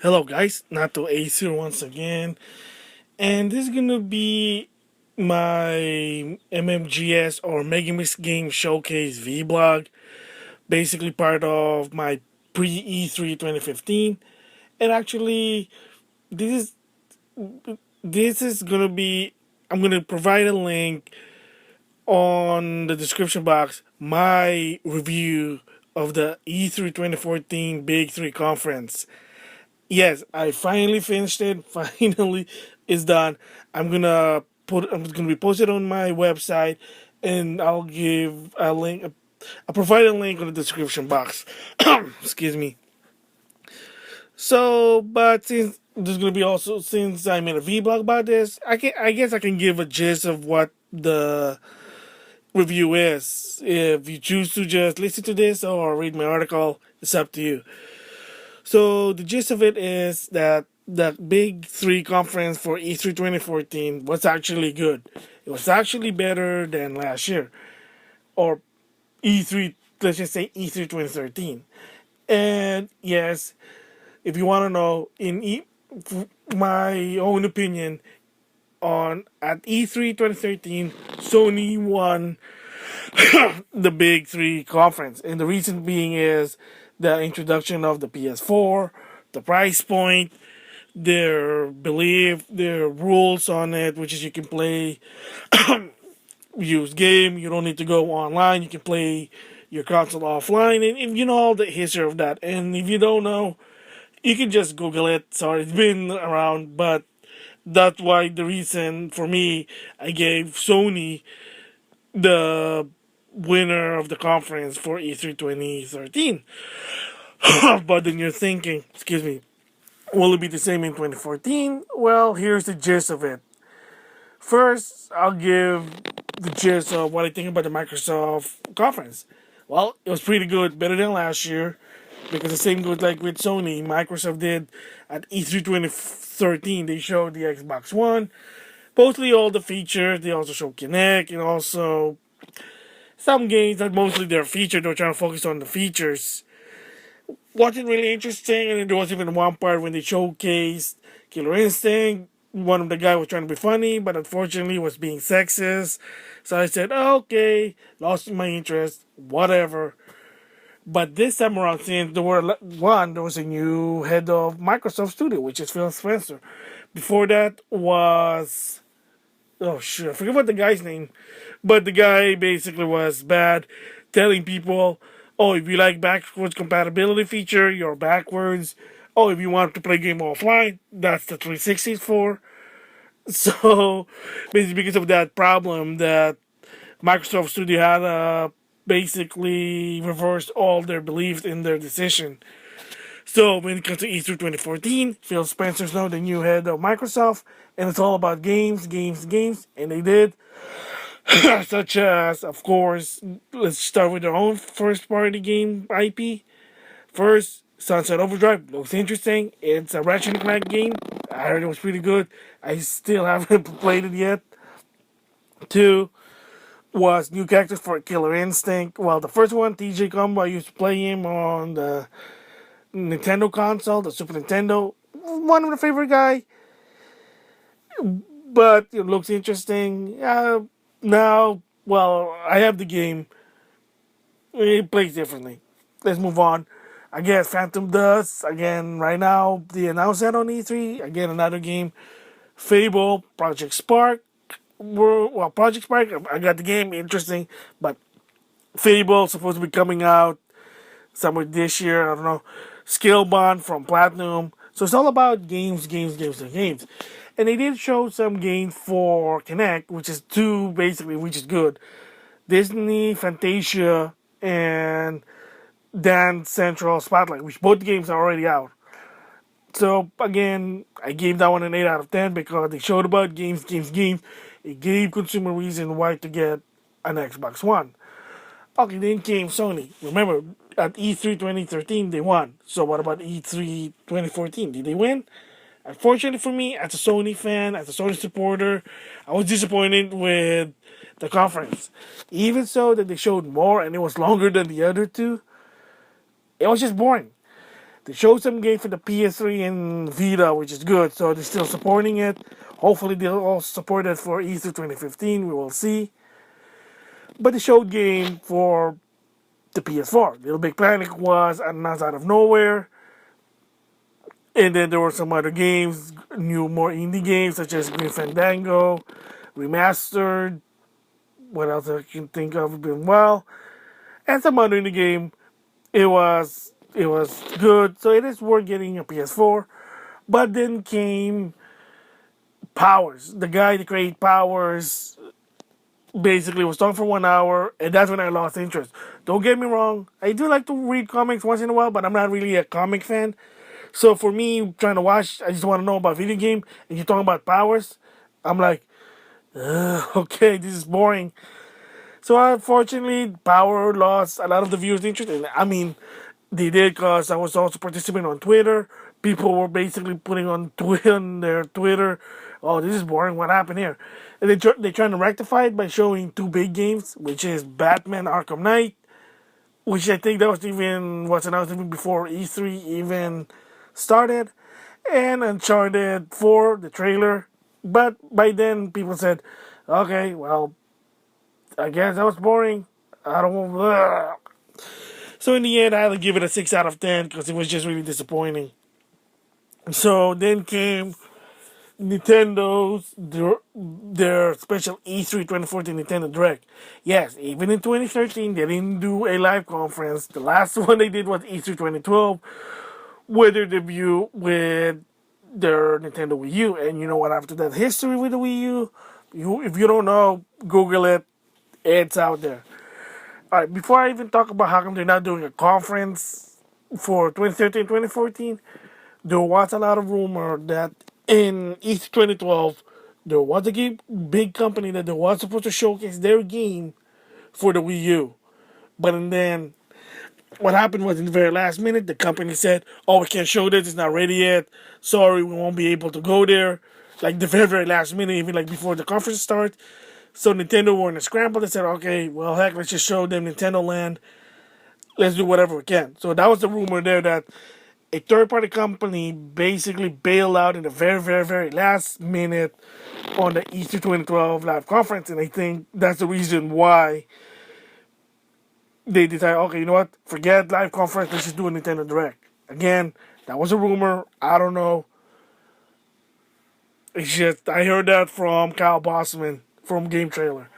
Hello guys, NautoAisDx here once again, and this is gonna be my MmGS or Megamix game showcase vlog, basically part of my pre-E3 2015. And actually, this is this is gonna be I'm gonna provide a link on the description box my review of the E3 2014 Big 3 conference. Yes, I finally finished it. Finally, it's done. I'm gonna be posted on my website, and I'll give a link. I'll provide a link on the description box. Excuse me. So, but since there's gonna be also since I made a vlog about this, I guess I can give a gist of what the review is. If you choose to just listen to this or read my article, it's up to you. So the gist of it is that the Big Three conference for E3 2014 was actually good. It was actually better than last year, or E3. Let's just say E3 2013. And yes, if you want to know, my own opinion on at E3 2013, Sony won the Big Three conference, and the reason being is the introduction of the PS4, the price point, their rules on it, which is you can play use game. You don't need to go online. You can play your console offline, and you know all the history of that. And if you don't know, you can just Google it. Sorry, it's been around, but that's why the reason for me I gave Sony the winner of the conference for E3 2013. But then you're thinking, excuse me, will it be the same in 2014? Well, here's the gist of it. First, I'll give the gist of what I think about the Microsoft conference. Well, it was pretty good, better than last year, because the same goes like with Sony. Microsoft did at E3 2013, they showed the Xbox One, mostly all the features. They also showed Kinect and also some games that mostly they're featured. They're trying to focus on the features. Wasn't really interesting, and there was even one part when they showcased Killer Instinct. One of the guy was trying to be funny, but unfortunately was being sexist. So I said, "Oh, okay, lost my interest, whatever." But this time around, since there was a new head of Microsoft Studio, which is Phil Spencer. Before that was, oh shit, I forget what the guy's name, but the guy basically was bad, telling people, "Oh, if you like backwards compatibility feature, you're backwards. Oh, if you want to play game offline, that's the 360 for." So, basically, because of that problem, that Microsoft Studio had basically reversed all their beliefs in their decision. So, when it comes to E3 2014, Phil Spencer's now the new head of Microsoft, and it's all about games, games, games, and they did. Such as, of course, let's start with their own first party game IP. First, Sunset Overdrive looks interesting. It's a Ratchet and Clank game. I heard it was pretty good. I still haven't played it yet. Two was new characters for Killer Instinct. Well, the first one, TJ Combo, I used to play him on the Nintendo console, the Super Nintendo. One of the favorite guy, but it looks interesting. Now, well, I have the game. It plays differently. Let's move on. I guess Phantom Dust again. Right now, they announced that on E3. Again, another game. Fable, Project Spark. Well, Project Spark. I got the game. Interesting, but Fable supposed to be coming out somewhere this year. I don't know. Skillbond from Platinum. So it's all about games, games, games, and games. And they did show some games for Kinect, which is two basically, which is good. Disney, Fantasia, and Dance Central Spotlight, which both games are already out. So again, I gave that one an 8 out of 10 because they showed about games, games, games. It gave consumer reason why to get an Xbox One. Okay, then came Sony. Remember, at E3 2013, they won. So what about E3 2014? Did they win? Unfortunately for me, as a Sony fan, as a Sony supporter, I was disappointed with the conference. Even so that they showed more and it was longer than the other two, it was just boring. They showed some game for the PS3 and Vita, which is good. So they're still supporting it. Hopefully they'll also support it for E3 2015. We will see. But they showed game for the PS4. Little Big Planet was announced out of nowhere. And then there were some other games, new, more indie games such as Green Fandango, Remastered. What else I can think of? Been well, and some other indie game. It was good, so it is worth getting a PS4. But then came Powers. The guy that created Powers basically was talking for 1 hour, and that's when I lost interest. Don't get me wrong, I do like to read comics once in a while, but I'm not really a comic fan. So for me, trying to watch, I just want to know about video game, and you're talking about Powers. I'm like, okay, this is boring. So unfortunately, Power lost a lot of the viewers' interest. And I mean, they did because I was also participating on Twitter. People were basically putting on their Twitter, "Oh, this is boring. What happened here?" And they're trying to rectify it by showing two big games, which is Batman: Arkham Knight, which I think that was announced even before E3 even started, and Uncharted 4, the trailer. But by then, people said, "Okay, well, I guess that was boring. I don't want." Blah. So in the end, I had to give it a 6 out of 10 because it was just really disappointing. So then came their special E3 2014 Nintendo Direct. Yes, even in 2013, they didn't do a live conference. The last one they did was E3 2012, with their debut with their Nintendo Wii U. And you know what? After that history with the Wii U, if you don't know, Google it. It's out there. All right, before I even talk about how come they're not doing a conference for 2013, 2014, there was a lot of rumor that in East 2012, there was a big company that they was supposed to showcase their game for the Wii U. But and then what happened was in the very last minute, the company said, "Oh, we can't show this, it's not ready yet. Sorry, we won't be able to go there." Like the very, very last minute, even like before the conference starts. So Nintendo were in a scramble. They said, "Okay, well, heck, let's just show them Nintendo Land. Let's do whatever we can." So that was the rumor there that a third party company basically bailed out in the very, very, very last minute on the E3 2012 live conference. And I think that's the reason why they decided, okay, you know what? Forget live conference. Let's just do a Nintendo Direct. Again, that was a rumor. I don't know. It's just, I heard that from Kyle Bossman from Game Trailer.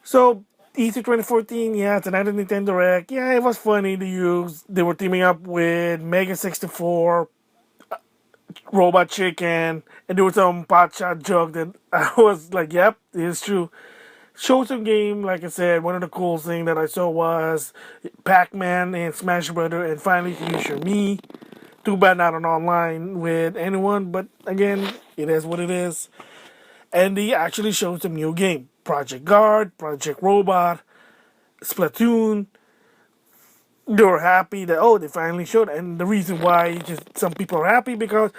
So E3 2014, yeah, tonight at Nintendo Direct. Yeah, it was funny to use. They were teaming up with Mega 64, Robot Chicken, and there was some potshot joke that I was like, yep, it's true. Show some game, like I said, one of the cool things that I saw was Pac-Man and Smash Brother, and finally you can use your Mii. Too bad not on online with anyone, but again, it is what it is. And they actually showed some new game. Project Guard, Project Robot, Splatoon. They were happy that, oh, they finally showed. And the reason why just some people are happy because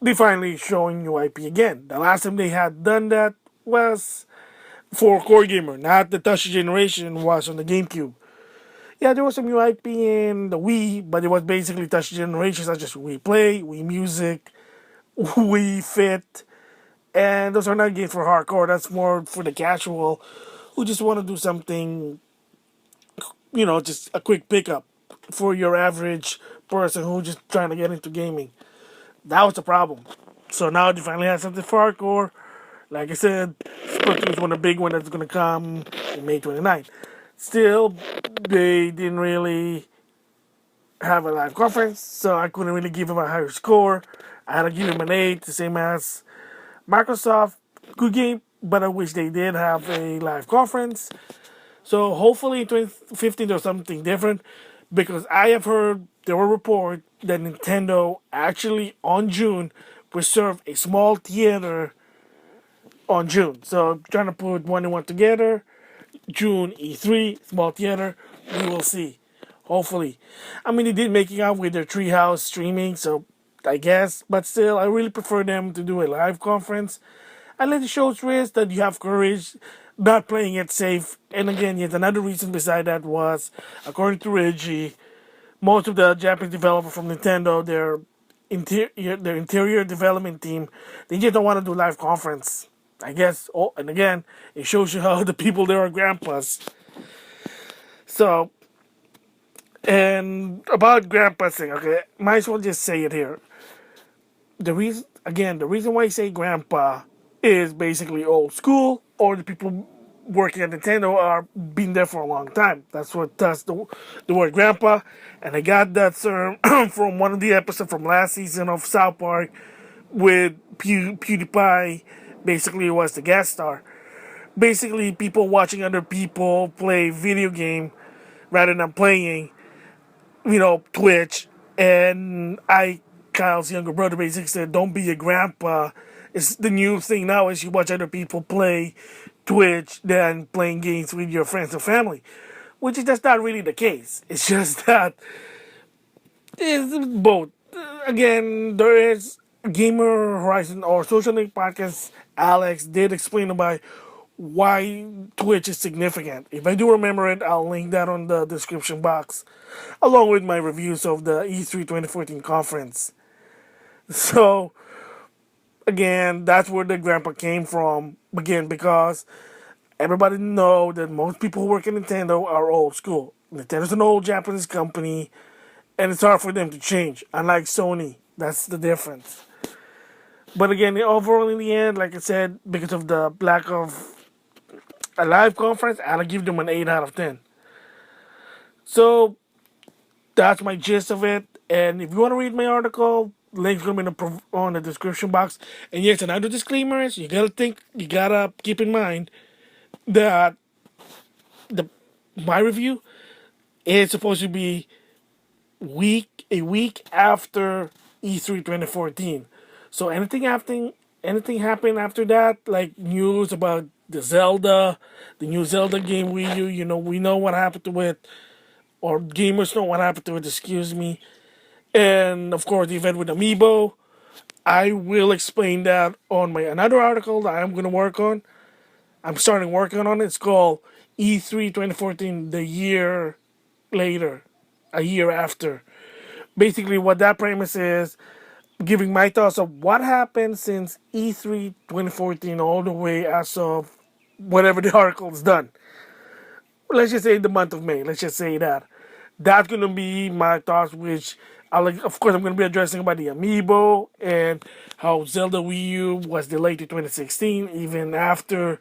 they finally showing new IP again. The last time they had done that was for Core Gamer, not the touch generation, was on the GameCube. Yeah, there was some new IP in the Wii, but it was basically touch generation such as Wii Play, Wii Music, Wii Fit, and those are not games for hardcore. That's more for the casual who just want to do something, just a quick pickup for your average person who just trying to get into gaming. That was the problem. So now they finally have something for hardcore. Like I said, Splatoon is one of the big ones that's going to come in May 29th. Still, they didn't really have a live conference, so I couldn't really give him a higher score. I had to give him an 8, the same as Microsoft. Good game, but I wish they did have a live conference. So hopefully in 2015 there's something different, because I have heard there were reports that Nintendo actually on June reserved a small theater on June. So trying to put one and one together. June E3 small theater. We will see. Hopefully, I mean they did making out with their Treehouse streaming, so I guess. But still, I really prefer them to do a live conference. And let the shows risk that you have courage, not playing it safe. And again, yet another reason beside that was, according to Reggie, most of the Japanese developers from Nintendo, their interior development team, they just don't want to do live conference. I guess. Oh, and again, it shows you how the people there are grandpas. So, and about grandpas thing, okay, might as well just say it here. The reason why I say grandpa is basically old school, or the people working at Nintendo are been there for a long time. That's what does the word grandpa. And I got that term from one of the episodes from last season of South Park with PewDiePie. Basically, it was the guest star. Basically, people watching other people play video game rather than playing, Twitch. And Kyle's younger brother, basically said, "Don't be a grandpa." It's the new thing now is you watch other people play Twitch than playing games with your friends and family, which is just not really the case. It's just that it's both. Again, there is Gamer Horizon or Social Link Podcast. Alex did explain about why Twitch is significant. If I do remember it, I'll link that on the description box, along with my reviews of the E3 2014 conference. So, again, that's where the grandpa came from. Again, because everybody know that most people who work at Nintendo are old school. Nintendo's an old Japanese company, and it's hard for them to change. Unlike Sony, that's the difference. But again, overall in the end, like I said, because of the lack of a live conference, I'll give them an 8 out of 10. So that's my gist of it. And if you want to read my article, link's gonna be on the description box. And yes, another disclaimer is you gotta keep in mind that the my review is supposed to be a week after E3 2014. So anything happened after that, like news about the new Zelda game Wii U, we know what happened to it, or gamers know what happened to it. Excuse me. And of course, the event with Amiibo. I will explain that on my another article that I'm gonna work on. I'm starting working on it. It's called E3 2014, the year later, a year after. Basically, what that premise is, giving my thoughts of what happened since E3 2014 all the way as of whatever the article is done. Let's just say the month of May. Let's just say that. That's gonna be my thoughts, which of course, I'm gonna be addressing about the Amiibo and how Zelda Wii U was delayed to 2016, even after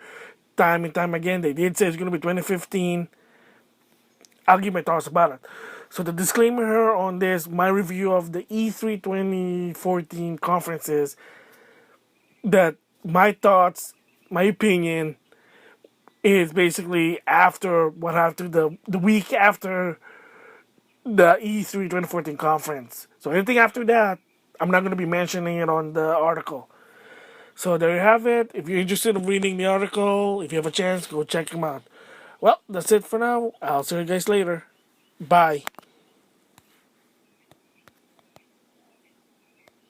time and time again they did say it's gonna be 2015. I'll give my thoughts about it. So the disclaimer here on this, my review of the E3 2014 conference is that my thoughts, my opinion, is basically after the week after the E3 2014 conference. So anything after that, I'm not going to be mentioning it on the article. So there you have it. If you're interested in reading the article, if you have a chance, go check them out. Well, that's it for now. I'll see you guys later. Bye.